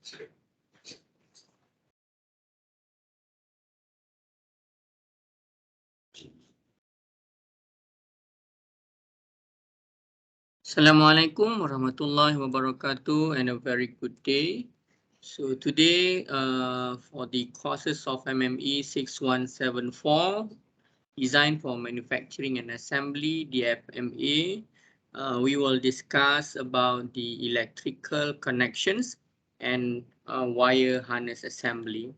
Assalamualaikum warahmatullahi wabarakatuh and a very good day. So today for the courses of MME6174 Design for Manufacturing and Assembly DFMA, we will discuss about the electrical connections and wire harness assembly.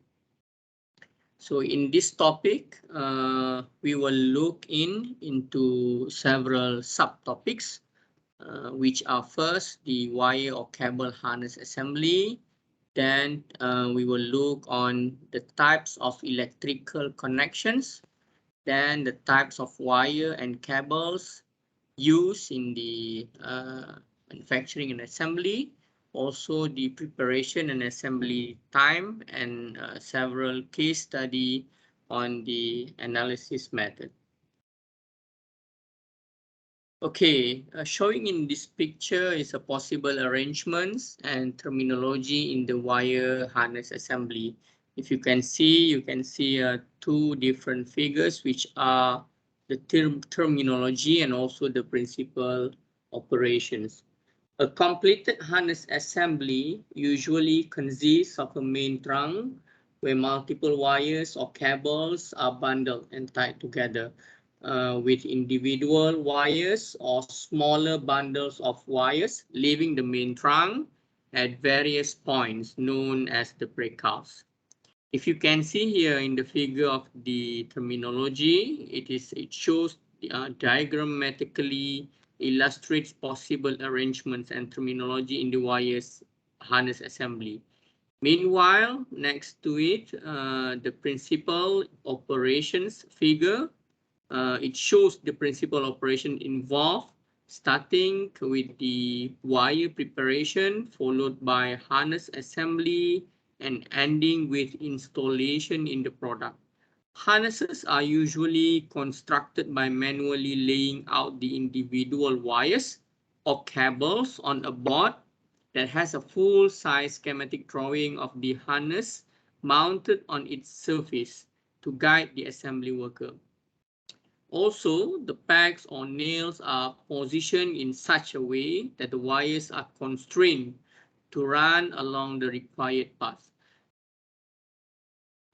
So in this topic, we will look into several subtopics. Which are first the wire or cable harness assembly. Then we will look on the types of electrical connections. Then the types of wire and cables used in the manufacturing and assembly. Also the preparation and assembly time and several case study on the analysis method. Okay, showing in this picture is a possible arrangements and terminology in the wire harness assembly. If you can see two different figures which are the terminology and also the principal operations. A completed harness assembly usually consists of a main trunk where multiple wires or cables are bundled and tied together. With individual wires or smaller bundles of wires leaving the main trunk at various points known as the breakouts. If you can see here in the figure of the terminology, it shows diagrammatically illustrates possible arrangements and terminology in the wires harness assembly. Meanwhile, next to it, the principal operations figure. It shows the principal operation involved, starting with the wire preparation, followed by harness assembly, and ending with installation in the product. Harnesses are usually constructed by manually laying out the individual wires or cables on a board that has a full-size schematic drawing of the harness mounted on its surface to guide the assembly worker. Also, the pegs or nails are positioned in such a way that the wires are constrained to run along the required path.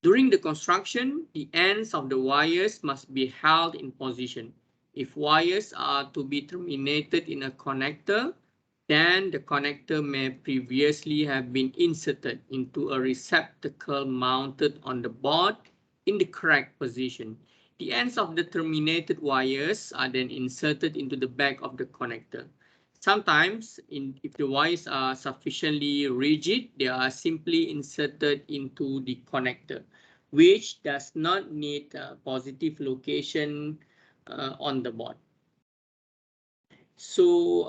During the construction, the ends of the wires must be held in position. If wires are to be terminated in a connector, then the connector may previously have been inserted into a receptacle mounted on the board in the correct position. The ends of the terminated wires are then inserted into the back of the connector. Sometimes, if the wires are sufficiently rigid, they are simply inserted into the connector, which does not need a positive location on the board. So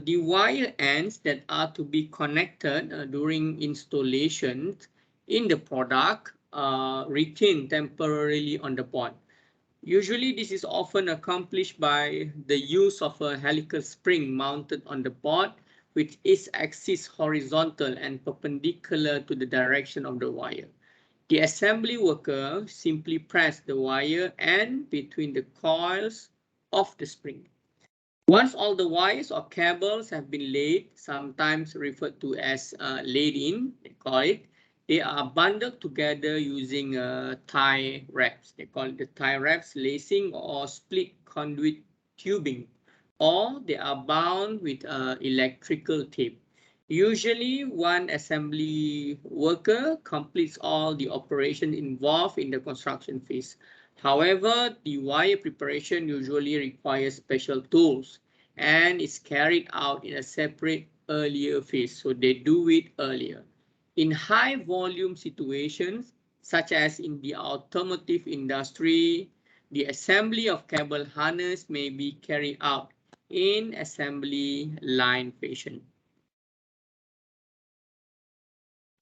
the wire ends that are to be connected during installation in the product retained temporarily on the board. Usually this is often accomplished by the use of a helical spring mounted on the board with its axis horizontal and perpendicular to the direction of the wire. The assembly worker simply presses the wire end between the coils of the spring. Once all the wires or cables have been laid, sometimes referred to as laid in, they call it, they are bundled together using tie wraps. They call it the tie wraps, lacing or split conduit tubing, or they are bound with electrical tape. Usually, one assembly worker completes all the operation involved in the construction phase. However, the wire preparation usually requires special tools and is carried out in a separate earlier phase, so they do it earlier. In high volume situations, such as in the automotive industry, the assembly of cable harness may be carried out in assembly line fashion.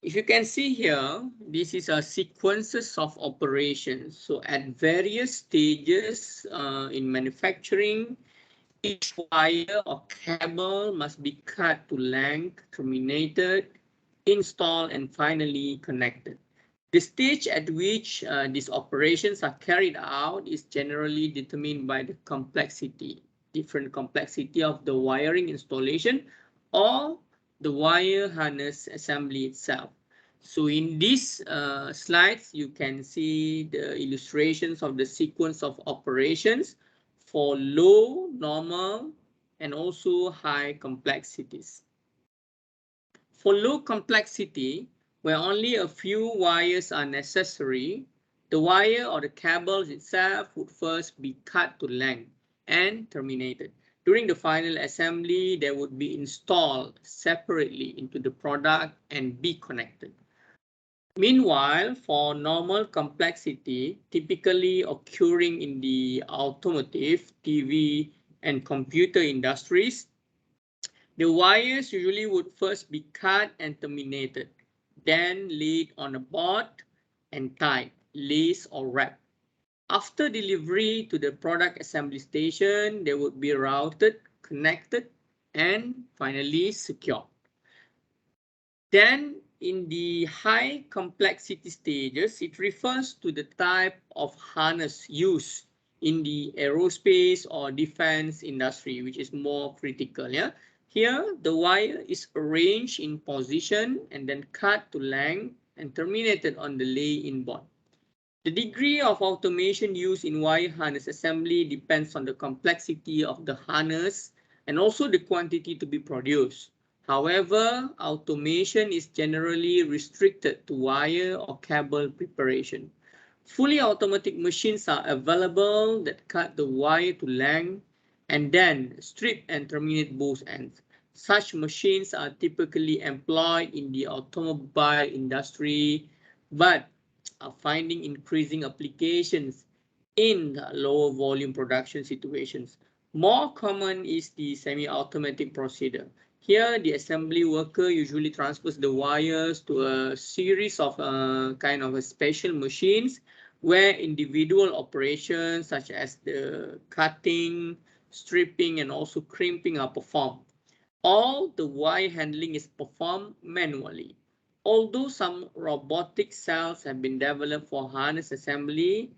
If you can see here, this is a sequences of operations. So at various stages in manufacturing, each wire or cable must be cut to length, terminated, installed, and finally connected. The stage at which these operations are carried out is generally determined by the different complexity of the wiring installation or the wire harness assembly itself. So in these slides, you can see the illustrations of the sequence of operations for low, normal, and also high complexities. For low complexity, where only a few wires are necessary, the wire or the cables itself would first be cut to length and terminated. During the final assembly, they would be installed separately into the product and be connected. Meanwhile, for normal complexity, typically occurring in the automotive, TV, and computer industries, the wires usually would first be cut and terminated, then laid on a board and tied, laced or wrapped. After delivery to the product assembly station, they would be routed, connected, and finally secured. Then in the high complexity stages, it refers to the type of harness used in the aerospace or defense industry, which is more critical. Yeah? Here, the wire is arranged in position and then cut to length and terminated on the lay-in board. The degree of automation used in wire harness assembly depends on the complexity of the harness and also the quantity to be produced. However, automation is generally restricted to wire or cable preparation. Fully automatic machines are available that cut the wire to length and then strip and terminate both ends. Such machines are typically employed in the automobile industry, but are finding increasing applications in lower volume production situations. More common is the semi-automatic procedure. Here, the assembly worker usually transfers the wires to a series of kind of a special machines where individual operations such as the cutting, stripping, and also crimping are performed. All the wire handling is performed manually. Although some robotic cells have been developed for harness assembly,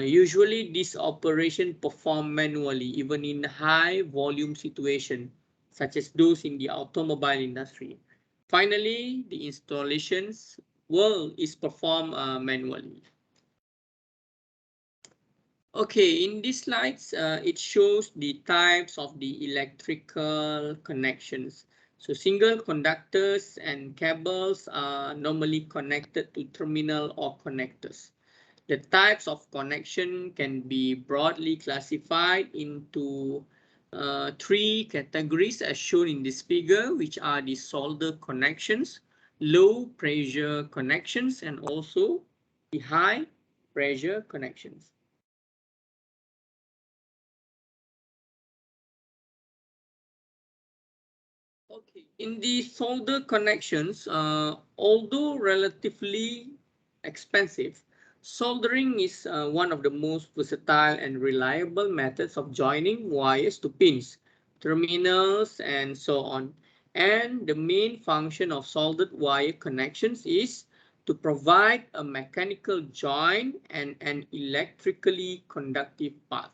usually this operation performed manually, even in high volume situations, such as those in the automobile industry. Finally, the installations is performed manually. Okay, in these slides, it shows the types of the electrical connections. So single conductors and cables are normally connected to terminal or connectors. The types of connection can be broadly classified into three categories as shown in this figure, which are the solder connections, low pressure connections, and also the high pressure connections. Okay, in the solder connections, although relatively expensive, soldering is one of the most versatile and reliable methods of joining wires to pins, terminals, and so on. And the main function of soldered wire connections is to provide a mechanical joint and an electrically conductive path.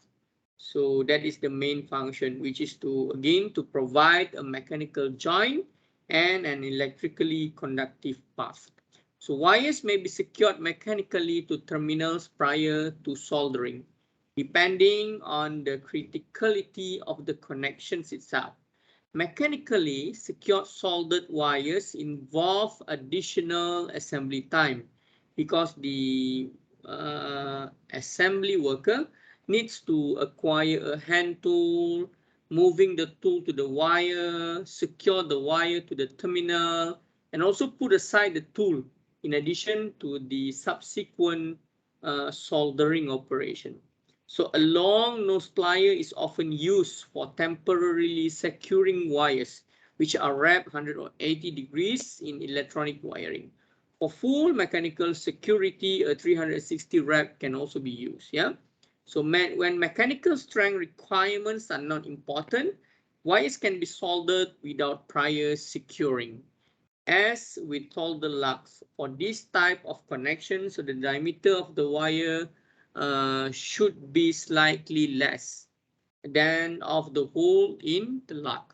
So that is the main function, which is to provide a mechanical joint and an electrically conductive path. So wires may be secured mechanically to terminals prior to soldering, depending on the criticality of the connections itself. Mechanically secured soldered wires involve additional assembly time because the assembly worker needs to acquire a hand tool, moving the tool to the wire, secure the wire to the terminal, and also put aside the tool in addition to the subsequent soldering operation. So a long nose plier is often used for temporarily securing wires, which are wrapped 180 degrees in electronic wiring. For full mechanical security, a 360 wrap can also be used. Yeah. So when mechanical strength requirements are not important, wires can be soldered without prior securing. As with all the lugs, for this type of connection, so the diameter of the wire should be slightly less than of the hole in the lug.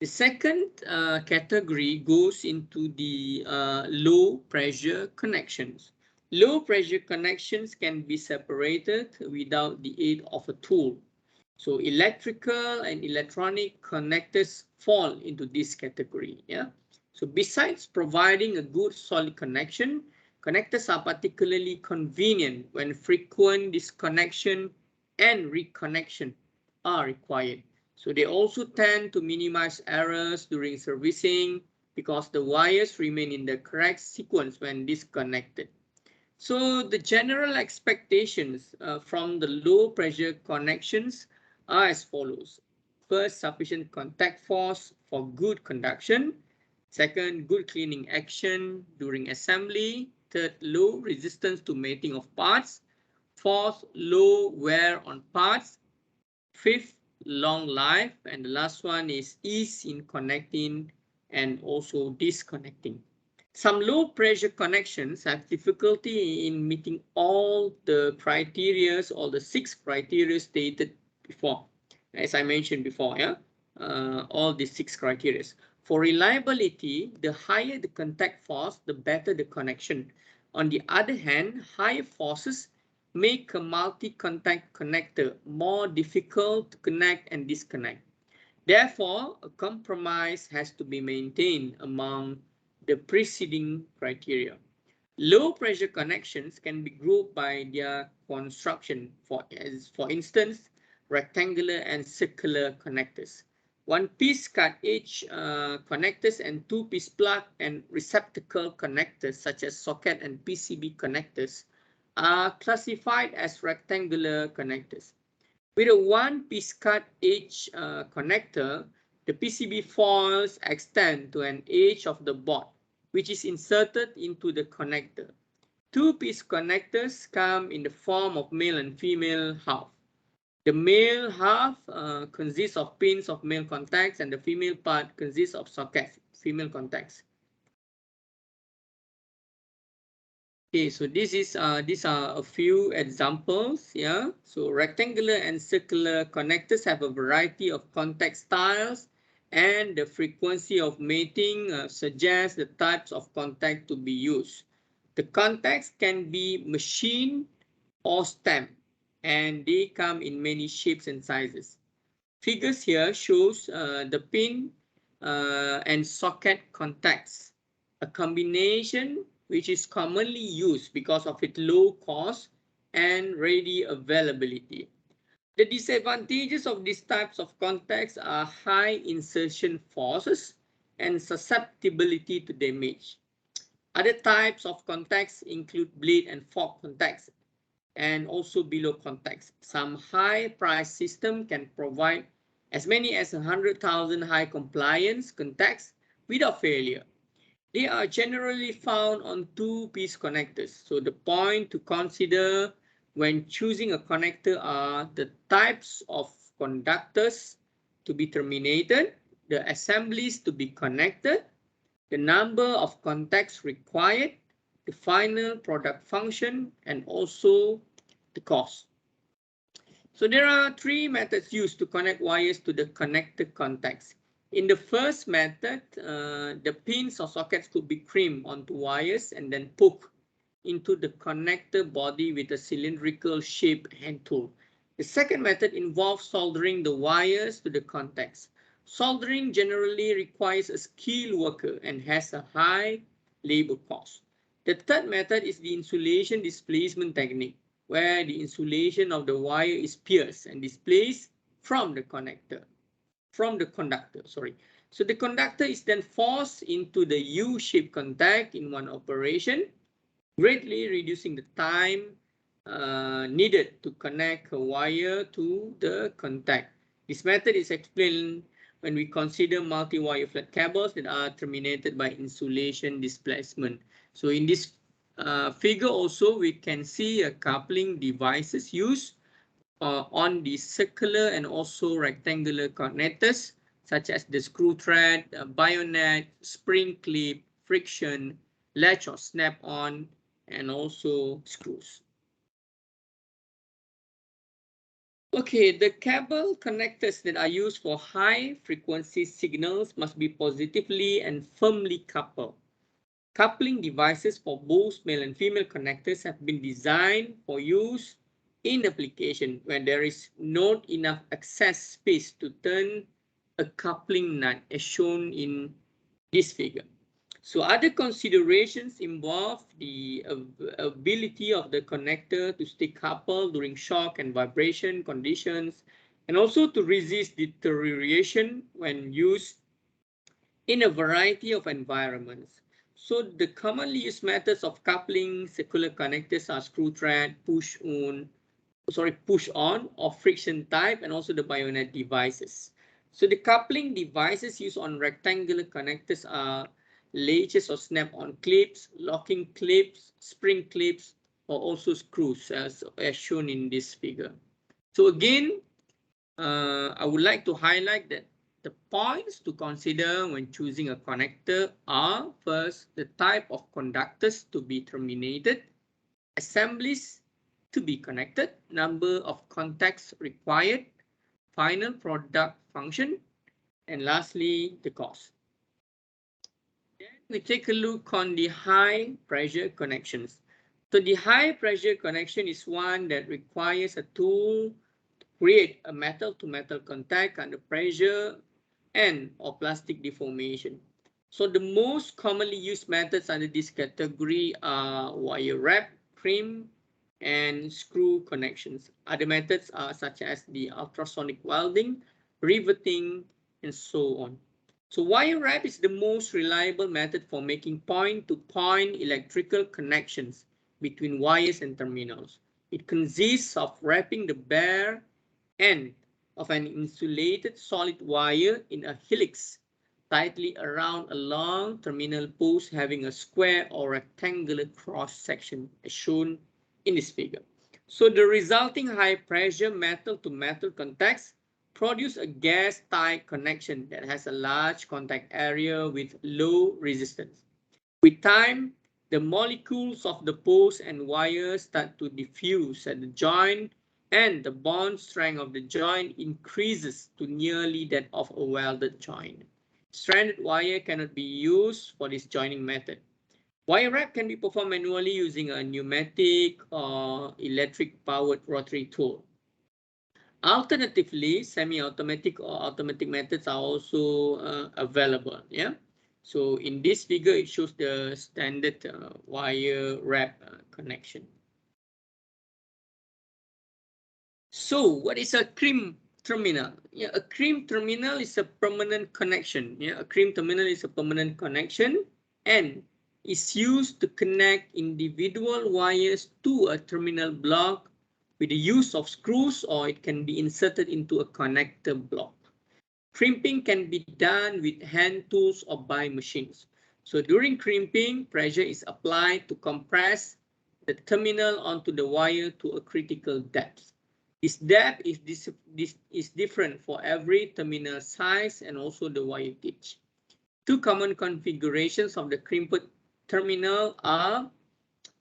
The second category goes into the low pressure connections. Low pressure connections can be separated without the aid of a tool. So electrical and electronic connectors fall into this category. Yeah. So besides providing a good solid connection, connectors are particularly convenient when frequent disconnection and reconnection are required. So they also tend to minimize errors during servicing because the wires remain in the correct sequence when disconnected. So the general expectations from the low pressure connections are as follows. First, sufficient contact force for good conduction. Second, good cleaning action during assembly. Third, low resistance to mating of parts. Fourth, low wear on parts. Fifth, long life. And the last one is ease in connecting and also disconnecting. Some low pressure connections have difficulty in meeting all the criteria, all the 6 criteria stated before, as I mentioned before, yeah, all the 6 criteria. For reliability, the higher the contact force, the better the connection. On the other hand, higher forces make a multi-contact connector more difficult to connect and disconnect. Therefore, a compromise has to be maintained among the preceding criteria. Low pressure connections can be grouped by their construction, for instance, rectangular and circular connectors. One-piece cut-edge connectors and two-piece plug and receptacle connectors such as socket and PCB connectors are classified as rectangular connectors. With a one-piece cut-edge connector, the PCB foils extend to an edge of the board, which is inserted into the connector. Two-piece connectors come in the form of male and female half. The male half consists of pins of male contacts, and the female part consists of sockets, female contacts. Okay, so these are a few examples. Yeah, so rectangular and circular connectors have a variety of contact styles, and the frequency of mating suggests the types of contact to be used. The contacts can be machine or stamp, and they come in many shapes and sizes. Figures here shows the pin and socket contacts, a combination which is commonly used because of its low cost and ready availability. The disadvantages of these types of contacts are high insertion forces and susceptibility to damage. Other types of contacts include blade and fork contacts and also below contacts. Some high price system can provide as many as 100,000 high compliance contacts without failure. They are generally found on two-piece connectors. So the point to consider when choosing a connector are the types of conductors to be terminated, the assemblies to be connected, the number of contacts required, the final product function, and also the cost. So there are 3 methods used to connect wires to the connector contacts. In the first method, the pins or sockets could be crimped onto wires and then poked into the connector body with a cylindrical shaped hand tool. The second method involves soldering the wires to the contacts. Soldering generally requires a skilled worker and has a high labor cost. The third method is the insulation displacement technique, where the insulation of the wire is pierced and displaced from the conductor. So the conductor is then forced into the U-shaped contact in one operation, greatly reducing the time needed to connect a wire to the contact. This method is explained when we consider multi-wire flat cables that are terminated by insulation displacement. So in this figure also, we can see a coupling devices used on the circular and also rectangular connectors such as the screw thread, bayonet, spring clip, friction, latch or snap-on, and also screws. Okay, the cable connectors that are used for high frequency signals must be positively and firmly coupled. Coupling devices for both male and female connectors have been designed for use in application when there is not enough access space to turn a coupling nut as shown in this figure. So other considerations involve the ability of the connector to stay coupled during shock and vibration conditions, and also to resist deterioration when used in a variety of environments. So the commonly used methods of coupling circular connectors are screw thread, push on or friction type, and also the bayonet devices. So the coupling devices used on rectangular connectors are latches or snap-on clips, locking clips, spring clips, or also screws as shown in this figure. So again, I would like to highlight that the points to consider when choosing a connector are: first, the type of conductors to be terminated, assemblies to be connected, number of contacts required, final product function, and lastly, the cost. Then we take a look on the high pressure connections. So the high pressure connection is one that requires a tool to create a metal-to-metal contact under pressure and or plastic deformation. So the most commonly used methods under this category are wire wrap, crimp, and screw connections. Other methods are such as the ultrasonic welding, riveting, and so on. So wire wrap is the most reliable method for making point-to-point electrical connections between wires and terminals. It consists of wrapping the bare end of an insulated solid wire in a helix tightly around a long terminal post having a square or rectangular cross section as shown in this figure. So the resulting high pressure metal to metal contacts produce a gas tight connection that has a large contact area with low resistance. With time, the molecules of the post and wire start to diffuse at the joint, and the bond strength of the joint increases to nearly that of a welded joint. Stranded wire cannot be used for this joining method. Wire wrap can be performed manually using a pneumatic or electric powered rotary tool. Alternatively, semi-automatic or automatic methods are also available. Yeah. So in this figure, it shows the standard wire wrap connection. So what is a crimp terminal? Yeah, a crimp terminal is a permanent connection. Yeah, a crimp terminal is a permanent connection and is used to connect individual wires to a terminal block with the use of screws, or it can be inserted into a connector block. Crimping can be done with hand tools or by machines. So during crimping, pressure is applied to compress the terminal onto the wire to a critical depth. This depth is different for every terminal size and also the wire gauge. Two common configurations of the crimped terminal are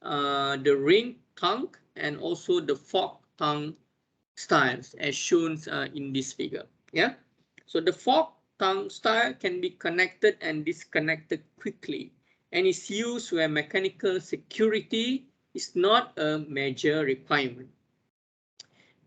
the ring tongue and also the fork tongue styles as shown in this figure. Yeah. So the fork tongue style can be connected and disconnected quickly and is used where mechanical security is not a major requirement.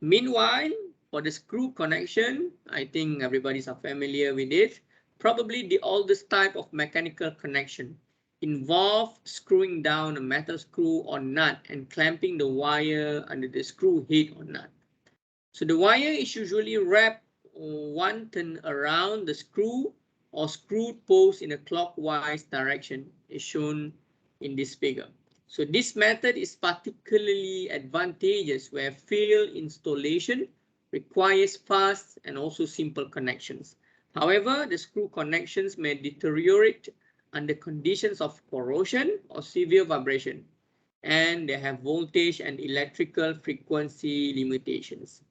Meanwhile, for the screw connection, I think everybody's familiar with it. Probably the oldest type of mechanical connection involve screwing down a metal screw or nut and clamping the wire under the screw head or nut. So the wire is usually wrapped one turn around the screw or screwed post in a clockwise direction, as shown in this figure. So this method is particularly advantageous where field installation requires fast and also simple connections. However, the screw connections may deteriorate under conditions of corrosion or severe vibration, and they have voltage and electrical frequency limitations.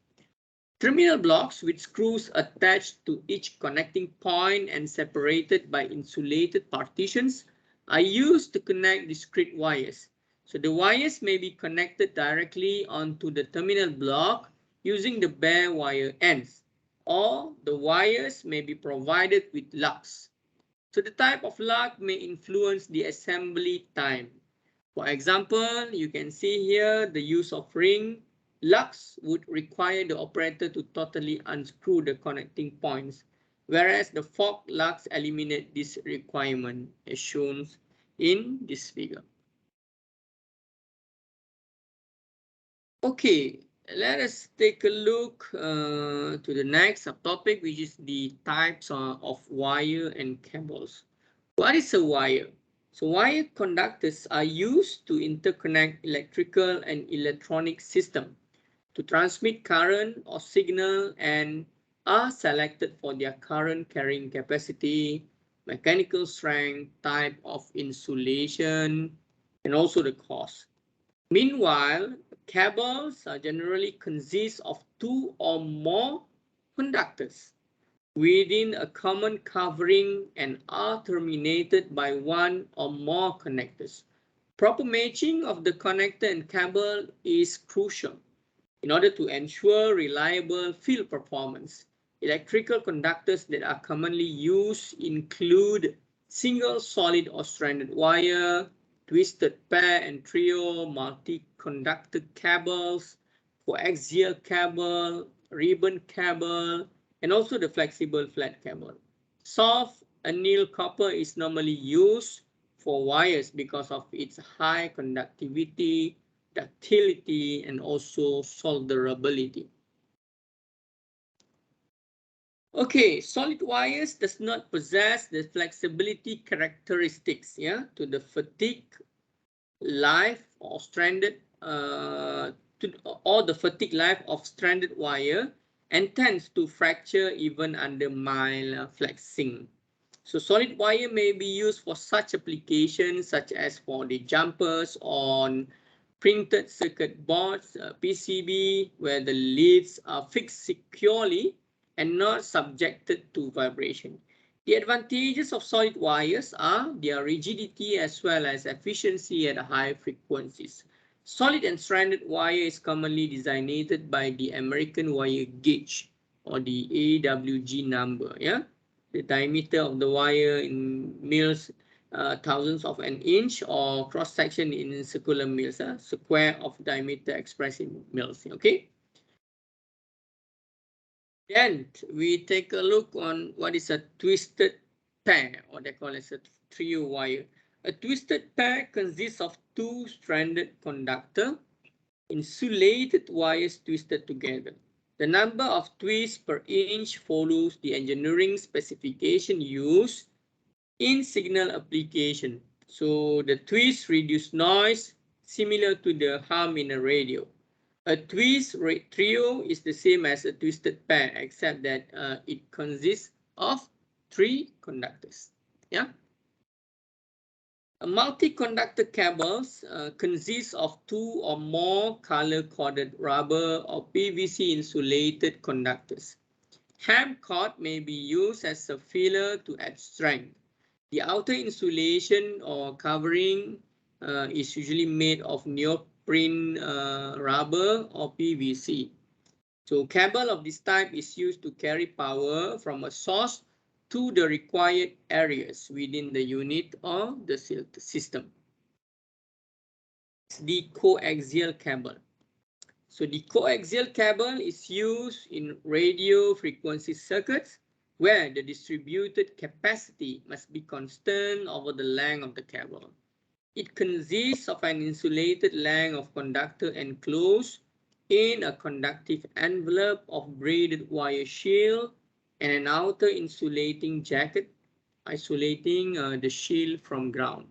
Terminal blocks with screws attached to each connecting point and separated by insulated partitions are used to connect discrete wires. So the wires may be connected directly onto the terminal block using the bare wire ends, or the wires may be provided with lugs. So the type of lug may influence the assembly time. For example, you can see here the use of ring lugs would require the operator to totally unscrew the connecting points, whereas the fork lugs eliminate this requirement as shown in this figure. Okay, let us take a look to the next subtopic, which is the types of wire and cables. What is a wire? So wire conductors are used to interconnect electrical and electronic systems to transmit current or signal and are selected for their current carrying capacity, mechanical strength, type of insulation, and also the cost. Meanwhile, cables generally consist of two or more conductors within a common covering and are terminated by one or more connectors. Proper matching of the connector and cable is crucial in order to ensure reliable field performance. Electrical conductors that are commonly used include single, solid or stranded wire, twisted pair and trio, multi-conductor cables, coaxial cable, ribbon cable, and also the flexible flat cable. Soft anneal copper is normally used for wires because of its high conductivity, ductility, and also solderability. Okay, solid wires does not possess the flexibility characteristics, to the fatigue life or stranded or the fatigue life of stranded wire and tends to fracture even under mild flexing. So solid wire may be used for such applications such as for the jumpers on printed circuit boards, PCB, where the leads are fixed securely and not subjected to vibration. The advantages of solid wires are their rigidity as well as efficiency at high frequencies. Solid and stranded wire is commonly designated by the American wire gauge or the AWG number. The diameter of the wire in mils, thousandths of an inch, or cross section in circular mils, square of diameter expressed in mils. Okay. Then we take a look on what is a twisted pair, or they call it a trio wire. A twisted pair consists of two stranded conductor insulated wires twisted together. The number of twists per inch follows the engineering specification used in signal application. So the twists reduce noise similar to the hum in a radio. A twist trio is the same as a twisted pair except that it consists of three conductors. A multi-conductor cables consists of two or more color-coded rubber or PVC insulated conductors. Hemp cord may be used as a filler to add strength. The outer insulation or covering is usually made of neoprene rubber or PVC. So cable of this type is used to carry power from a source to the required areas within the unit or the system. The coaxial cable. So the coaxial cable is used in radio frequency circuits where the distributed capacity must be constant over the length of the cable. It consists of an insulated length of conductor enclosed in a conductive envelope of braided wire shield and an outer insulating jacket isolating the shield from ground.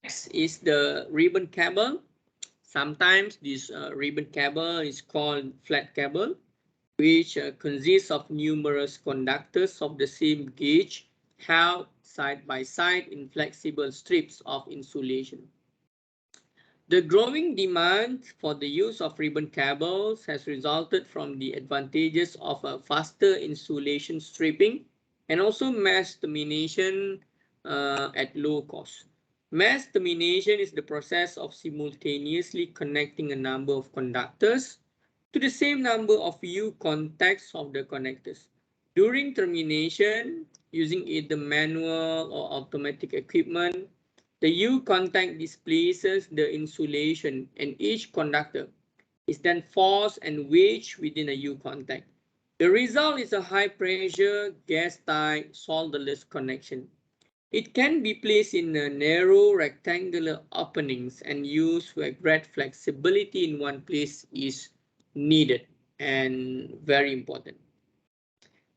Next is the ribbon cable. Sometimes this ribbon cable is called flat cable, which consists of numerous conductors of the same gauge held side by side in flexible strips of insulation. The growing demand for the use of ribbon cables has resulted from the advantages of a faster insulation stripping and also mass termination at low cost. Mass termination is the process of simultaneously connecting a number of conductors to the same number of U contacts of the connectors. During termination, using either manual or automatic equipment, the U contact displaces the insulation and each conductor is then forced and wedged within a U contact. The result is a high pressure, gas tight, solderless connection. It can be placed in a narrow rectangular openings and used where great flexibility in one place is needed and very important.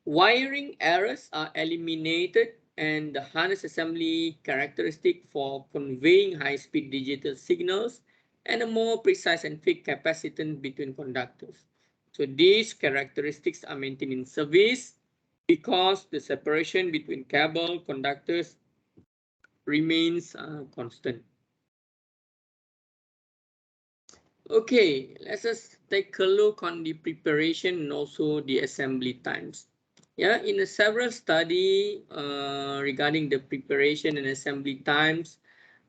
Wiring errors are eliminated and the harness assembly characteristic for conveying high-speed digital signals and a more precise and fixed capacitance between conductors. So these characteristics are maintained in service because the separation between cable conductors remains constant. Okay, let's just take a look on the preparation and also the assembly times. Yeah, in a several study regarding the preparation and assembly times,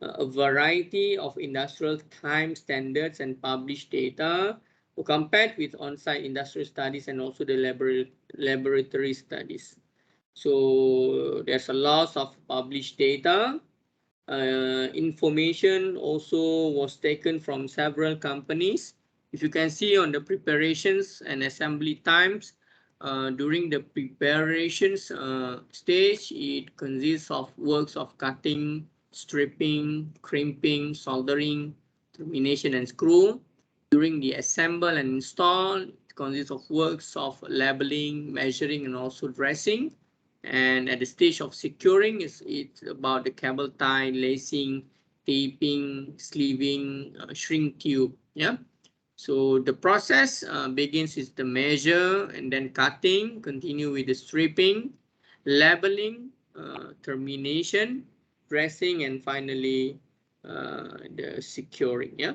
a variety of industrial time standards and published data were compared with on-site industrial studies and also the laboratory studies. So there's a lot of published data. Information also was taken from several companies. If you can see on the preparations and assembly times, during the preparations stage, it consists of works of cutting, stripping, crimping, soldering, termination and screw. During the assemble and install, it consists of works of labeling, measuring and also dressing. And at the stage of securing, it's about the cable tie, lacing, taping, sleeving, shrink tube. Yeah. So the process begins with the measure and then cutting, continue with the stripping, labeling, termination, dressing, and finally the securing. Yeah.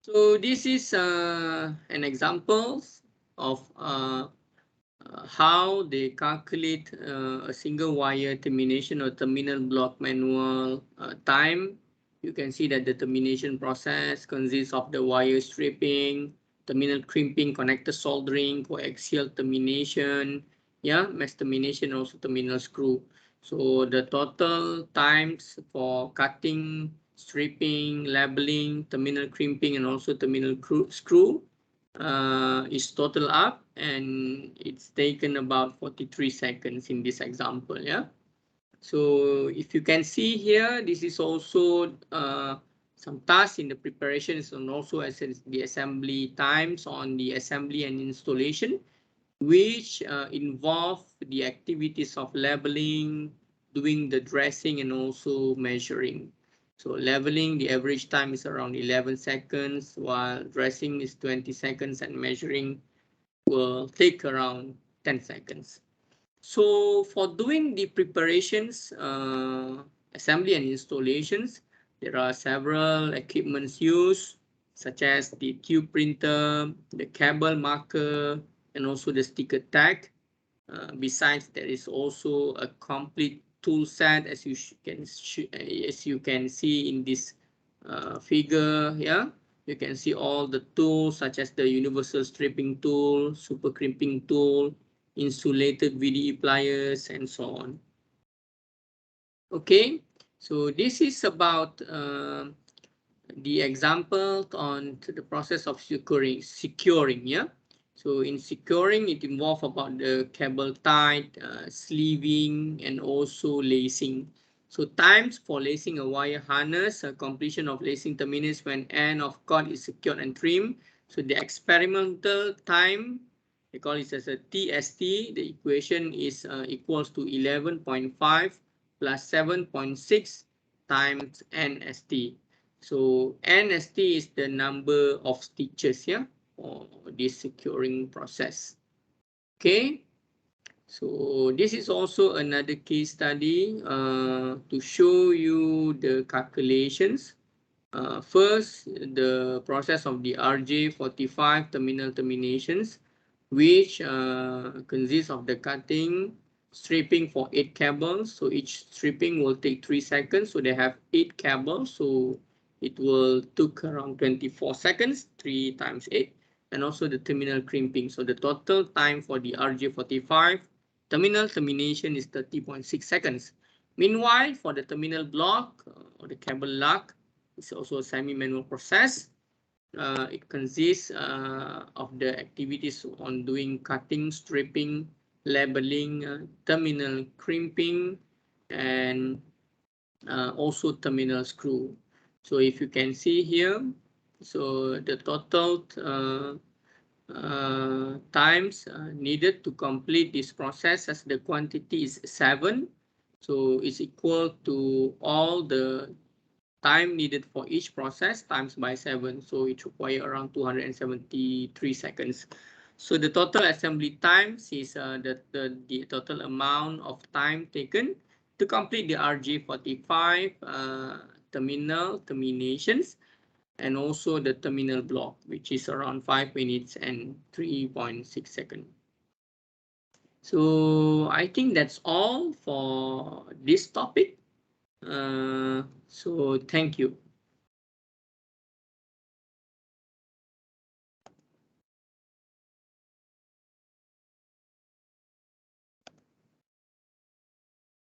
So this is an example of how they calculate a single wire termination or terminal block manual time. You can see that the termination process consists of the wire stripping, terminal crimping, connector soldering, coaxial termination, yeah, mesh termination, also terminal screw. So the total times for cutting, stripping, labeling, terminal crimping, and also terminal screw is total up, and it's taken about 43 seconds in this example. Yeah. So if you can see here, this is also some tasks in the preparations and also as the assembly times on the assembly and installation, which involve the activities of labeling, doing the dressing and also measuring. So leveling, the average time is around 11 seconds, while dressing is 20 seconds and measuring will take around 10 seconds. So for doing the preparations, assembly and installations, there are several equipments used, such as the tube printer, the cable marker, and also the sticker tag. Besides, there is also a complete tool set, as you can see in this figure. Yeah, you can see all the tools such as the universal stripping tool, super crimping tool, insulated VDE pliers, and so on. Okay, so this is about the example on the process of securing. Yeah. So in securing, it involves about the cable tie, sleeving, and also lacing. So times for lacing a wire harness, completion of lacing terminates when end of cord is secured and trimmed. So the experimental time, they call it as a TST. The equation is equals to 11.5 plus 7.6 times NST. So NST is the number of stitches, yeah, for this securing process. Okay, So this is also another case study to show you the calculations. First, the process of the RJ45 terminal terminations, which consists of the cutting, stripping for 8 cables. So each stripping will take 3 seconds. So they have 8 cables. So it will took around 24 seconds, 3 times 8. And also the terminal crimping. So the total time for the RJ45 terminal termination is 30.6 seconds. Meanwhile, for the terminal block or the cable lock, it's also a semi-manual process. It consists of the activities on doing cutting, stripping, labeling, terminal crimping, and also terminal screw. So if you can see here, so the total times needed to complete this process, as the quantity is 7. So it's equal to all the time needed for each process times by 7. So it requires around 273 seconds. So the total assembly times is the total amount of time taken to complete the RJ45 terminal terminations, and also the terminal block, which is around 5 minutes and 3.6 seconds. So I think that's all for this topic. So thank you.